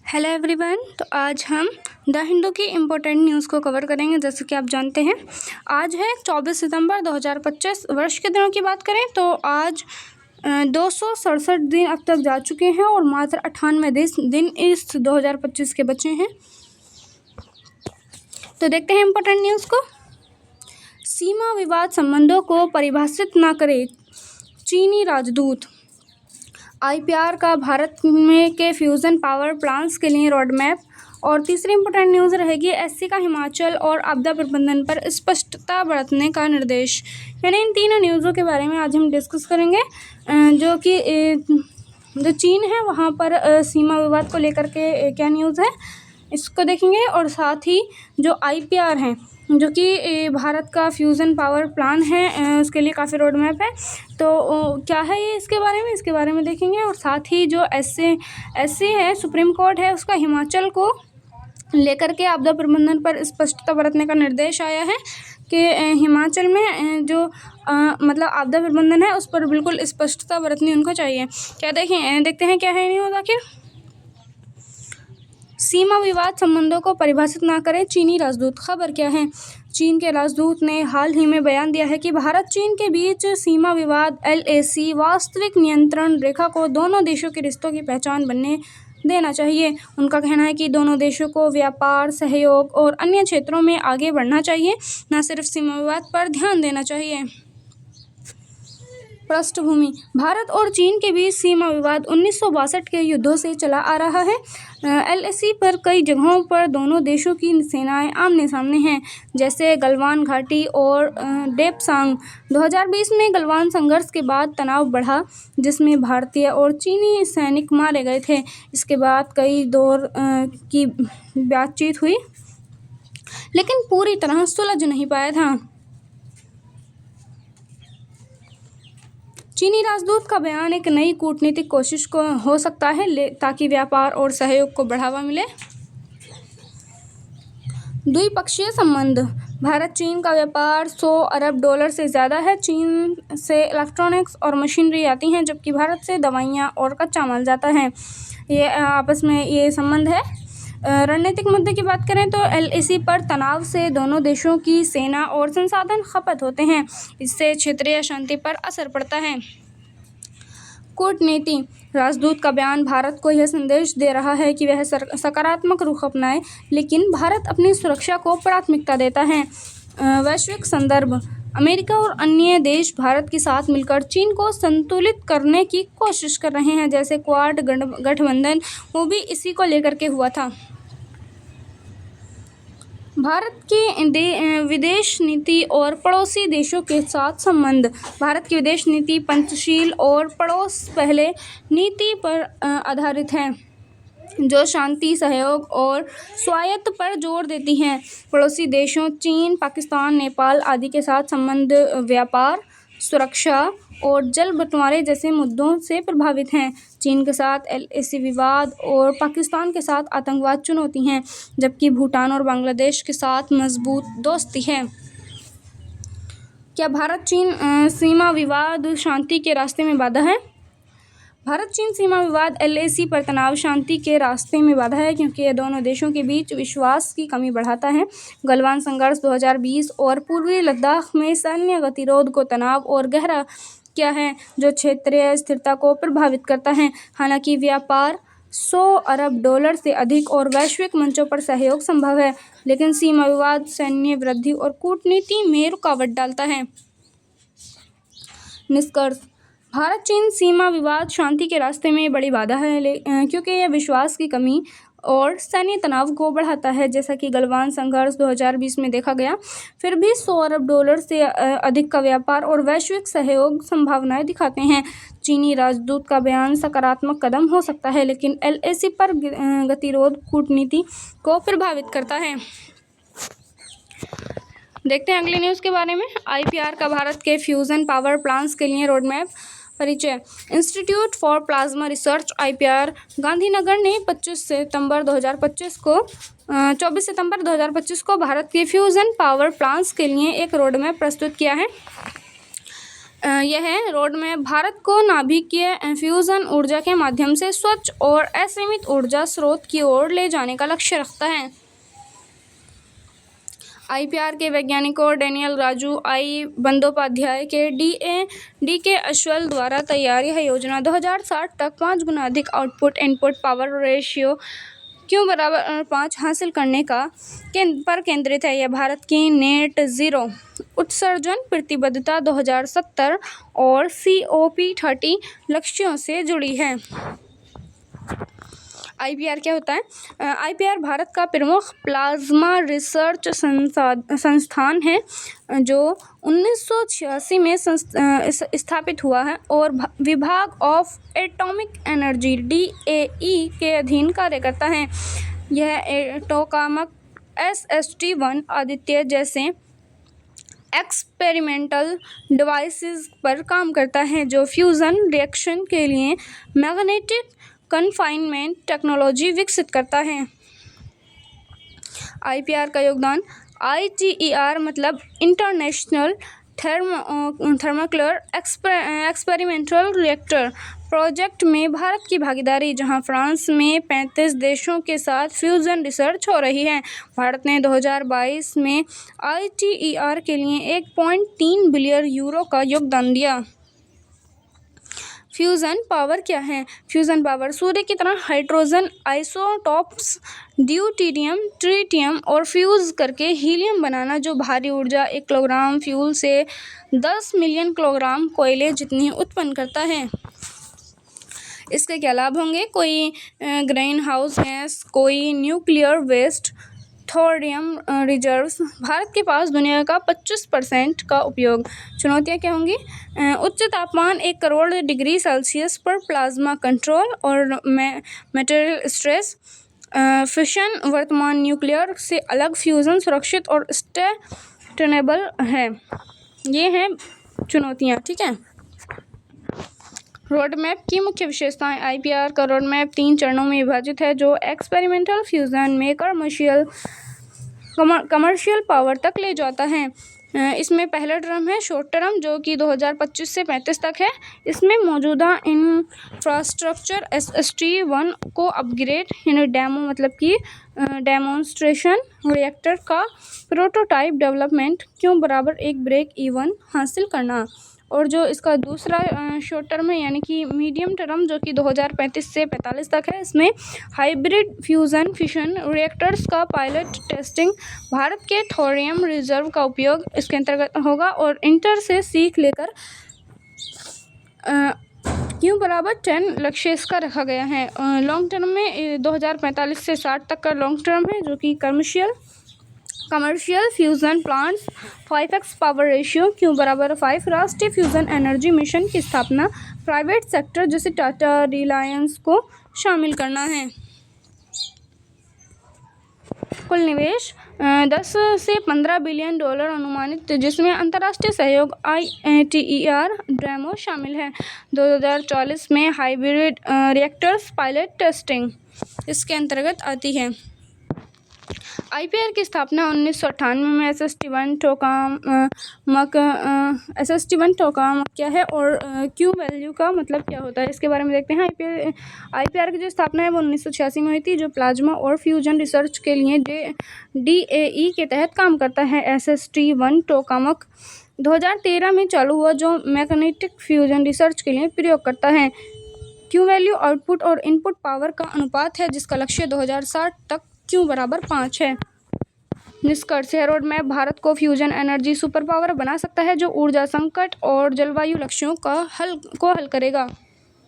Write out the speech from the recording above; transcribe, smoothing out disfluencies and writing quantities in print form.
Hello everyone. तो आज हम द हिंदू की इम्पोर्टेंट न्यूज़ को कवर करेंगे। जैसे कि आप जानते हैं आज है 24 सितंबर 2025। वर्ष के दिनों की बात करें तो आज 267 दिन अब तक जा चुके हैं और मात्र 98 दिन इस 2025 के बचे हैं। तो देखते हैं इम्पोर्टेंट न्यूज़ को। सीमा विवाद संबंधों को परिभाषित न करे चीनी राजदूत। आईपीआर का भारत में के फ्यूज़न पावर प्लांट्स के लिए रोड मैप। और तीसरी इंपॉर्टेंट न्यूज़ रहेगी एससी का हिमाचल और आपदा प्रबंधन पर स्पष्टता बरतने का निर्देश। यानी इन तीनों न्यूज़ों के बारे में आज हम डिस्कस करेंगे। जो कि जो चीन है वहाँ पर सीमा विवाद को लेकर के क्या न्यूज़ है इसको देखेंगे। और साथ ही जो आईपीआर है जो कि भारत का फ्यूज़न पावर प्लान है उसके लिए काफ़ी रोड मैप है। तो क्या है ये इसके बारे में देखेंगे। और साथ ही जो एससी है सुप्रीम कोर्ट है उसका हिमाचल को लेकर के आपदा प्रबंधन पर स्पष्टता बरतने का निर्देश आया है कि हिमाचल में जो मतलब आपदा प्रबंधन है उस पर बिल्कुल स्पष्टता बरतनी उनको चाहिए। क्या देखते हैं क्या है न्यूज़ आखिर। सीमा विवाद संबंधों को परिभाषित न करें चीनी राजदूत। खबर क्या है। चीन के राजदूत ने हाल ही में बयान दिया है कि भारत चीन के बीच सीमा विवाद एलएसी वास्तविक नियंत्रण रेखा को दोनों देशों के रिश्तों की पहचान बनने देना चाहिए। उनका कहना है कि दोनों देशों को व्यापार सहयोग और अन्य क्षेत्रों में आगे बढ़ना चाहिए, न सिर्फ सीमा विवाद पर ध्यान देना चाहिए। पृष्ठभूमि। भारत और चीन के बीच सीमा विवाद 1962 के युद्धों से चला आ रहा है। एलएसी पर कई जगहों पर दोनों देशों की सेनाएं आमने सामने हैं, जैसे गलवान घाटी और डेप्सांग। 2020 में गलवान संघर्ष के बाद तनाव बढ़ा जिसमें भारतीय और चीनी सैनिक मारे गए थे। इसके बाद कई दौर की बातचीत हुई लेकिन पूरी तरह सुलझ नहीं पाया था। चीनी राजदूत का बयान एक नई कूटनीतिक कोशिश को हो सकता है ताकि व्यापार और सहयोग को बढ़ावा मिले। द्विपक्षीय संबंध। भारत चीन का व्यापार $100 अरब से ज़्यादा है। चीन से इलेक्ट्रॉनिक्स और मशीनरी आती हैं जबकि भारत से दवाइयाँ और कच्चा माल जाता है। ये आपस में ये संबंध है। रणनीतिक मुद्दे की बात करें तो एलएसी पर तनाव से दोनों देशों की सेना और संसाधन खपत होते हैं। इससे क्षेत्रीय शांति पर असर पड़ता है। कूटनीति। राजदूत का बयान भारत को यह संदेश दे रहा है कि वह सकारात्मक रुख अपनाए, लेकिन भारत अपनी सुरक्षा को प्राथमिकता देता है। वैश्विक संदर्भ। अमेरिका और अन्य देश भारत के साथ मिलकर चीन को संतुलित करने की कोशिश कर रहे हैं, जैसे क्वाड गठबंधन वो भी इसी को लेकर के हुआ था। भारत की विदेश नीति और पड़ोसी देशों के साथ संबंध। भारत की विदेश नीति पंचशील और पड़ोस पहले नीति पर आधारित है जो शांति सहयोग और स्वायत्त पर जोर देती है। पड़ोसी देशों चीन पाकिस्तान नेपाल आदि के साथ संबंध व्यापार सुरक्षा और जल बंटवारे जैसे मुद्दों से प्रभावित हैं। चीन के साथ एलएसी विवाद और पाकिस्तान के साथ आतंकवाद चुनौती हैं, जबकि भूटान और बांग्लादेश के साथ मजबूत दोस्ती है। क्या भारत चीन सीमा विवाद शांति के रास्ते में बाधा है। भारत चीन सीमा विवाद एलएसी पर तनाव शांति के रास्ते में बाधा है क्योंकि यह दोनों देशों के बीच विश्वास की कमी बढ़ाता है। गलवान संघर्ष 2020 और पूर्वी लद्दाख में सैन्य गतिरोध को तनाव और गहरा किया है जो क्षेत्रीय स्थिरता को प्रभावित करता है। हालांकि व्यापार $100 अरब से अधिक और वैश्विक मंचों पर सहयोग संभव है, लेकिन सीमा विवाद सैन्य वृद्धि और कूटनीति में रुकावट डालता है। निष्कर्ष। भारत चीन सीमा विवाद शांति के रास्ते में बड़ी बाधा है क्योंकि यह विश्वास की कमी और सैन्य तनाव को बढ़ाता है, जैसा कि गलवान संघर्ष 2020 में देखा गया। फिर भी $100 अरब से अधिक का व्यापार और वैश्विक सहयोग संभावनाएं दिखाते हैं। चीनी राजदूत का बयान सकारात्मक कदम हो सकता है, लेकिन एलएसी पर गतिरोध कूटनीति को प्रभावित करता है। देखते हैं अगली न्यूज़ के बारे में। आईपीआर का भारत के फ्यूज़न पावर प्लांट्स के लिए रोड मैप। परिचय। Institute for plasma research IPR Gandhinagar ने 24 सितंबर 2025 को भारत के फ्यूज़न पावर प्लांट्स के लिए एक रोड मैप प्रस्तुत किया है। यह रोड मैप भारत को नाभिकीय फ्यूजन ऊर्जा के माध्यम से स्वच्छ और असीमित ऊर्जा स्रोत की ओर ले जाने का लक्ष्य रखता है। आईपीआर के वैज्ञानिकों डैनियल राजू, आई बंदोपाध्याय के डी के अश्वल द्वारा तैयार यह योजना 2060 तक 5 गुना अधिक output input power ratio Q=5 हासिल करने पर केंद्रित है। यह भारत की नेट जीरो उत्सर्जन प्रतिबद्धता 2070 और COP30 लक्ष्यों से जुड़ी है। आईपीआर क्या होता है? आईपीआर भारत का प्रमुख प्लाज्मा रिसर्च संस्थान है जो 1986 में स्थापित हुआ है और विभाग ऑफ एटॉमिक एनर्जी DAE के अधीन कार्य करता है। यह टोकामक SST-1 आदित्य जैसे एक्सपेरिमेंटल डिवाइसेस पर काम करता है जो फ्यूजन रिएक्शन के लिए मैग्नेटिक कन्फाइनमेंट टेक्नोलॉजी विकसित करता है। आईपीआर का योगदान ITER मतलब international thermonuclear experimental reactor project में भारत की भागीदारी, जहां फ्रांस में 35 देशों के साथ फ्यूजन रिसर्च हो रही है। भारत ने 2022 में ITER के लिए 1.3 बिलियन यूरो का योगदान दिया। फ्यूजन पावर क्या है? फ्यूजन पावर सूर्य की तरह हाइड्रोजन आइसोटॉप्स ड्यूटेरियम ट्रिटियम और फ्यूज करके हीलियम बनाना, जो भारी ऊर्जा 1 किलोग्राम फ्यूल से 10 मिलियन किलोग्राम कोयले जितनी उत्पन्न करता है। इसके क्या लाभ होंगे? कोई ग्रीन हाउस गैस, कोई nuclear waste, thorium reserves. Bharat के पास दुनिया का 25% का उपयोग। चुनौतियाँ क्या होंगी? उच्च तापमान 1 करोड़ डिग्री सेल्सियस पर प्लाज्मा कंट्रोल और मटेरियल स्ट्रेस। फिशन वर्तमान न्यूक्लियर से अलग फ्यूजन सुरक्षित और सस्टेनेबल है। ये हैं चुनौतियाँ, ठीक है। रोड मैप की मुख्य विशेषताएं। आईपीआर का रोड मैप 3 चरणों में विभाजित है जो एक्सपेरिमेंटल फ्यूजन में कमर्शियल पावर तक ले जाता है। इसमें पहला टर्म है शॉर्ट टर्म, जो कि 2025 से 35 तक है। इसमें मौजूदा इंफ्रास्ट्रक्चर SST-1 को अपग्रेड यानी डेमो मतलब कि डेमोन्स्ट्रेशन रिएक्टर का prototype development Q=1 break even हासिल करना। और जो इसका दूसरा शॉर्ट टर्म है यानी कि मीडियम टर्म, जो कि 2035 से 45 तक है, इसमें हाइब्रिड फ्यूजन फिशन रिएक्टर्स का पायलट टेस्टिंग, भारत के थोरियम रिजर्व का उपयोग इसके अंतर्गत होगा और इंटर से सीख लेकर Q=10 लक्ष्य इसका रखा गया है। लॉन्ग टर्म में 2045 से 60 तक का लॉन्ग टर्म है, जो कि commercial fusion plants 5x power ratio Q=5 राष्ट्रीय फ्यूजन एनर्जी मिशन की स्थापना, प्राइवेट सेक्टर जैसे टाटा रिलायंस को शामिल करना है। कुल निवेश 10 से 15 बिलियन डॉलर अनुमानित, जिसमें अंतर्राष्ट्रीय सहयोग ITER ड्रेमो शामिल है। 2040 में हाइब्रिड रिएक्टर्स पायलट टेस्टिंग इसके अंतर्गत आती है। आईपीआर की स्थापना 1998 में SST-1 टोकामक क्या है और क्यू वैल्यू का मतलब क्या होता है, इसके बारे में देखते हैं। आईपीआर की जो स्थापना है वो 1986 में हुई थी, जो प्लाज्मा और फ्यूजन रिसर्च के लिए DAE के तहत काम करता है। SST-1 टोकामक 2013 में चालू हुआ, जो मैग्नेटिक फ्यूजन रिसर्च के लिए प्रयोग करता है। क्यू वैल्यू आउटपुट और इनपुट पावर का अनुपात है, जिसका लक्ष्य 2060 तक Q=5 है। निष्कर्ष है, रोड मैप भारत को फ्यूजन एनर्जी सुपर पावर बना सकता है, जो ऊर्जा संकट और जलवायु लक्ष्यों को हल करेगा।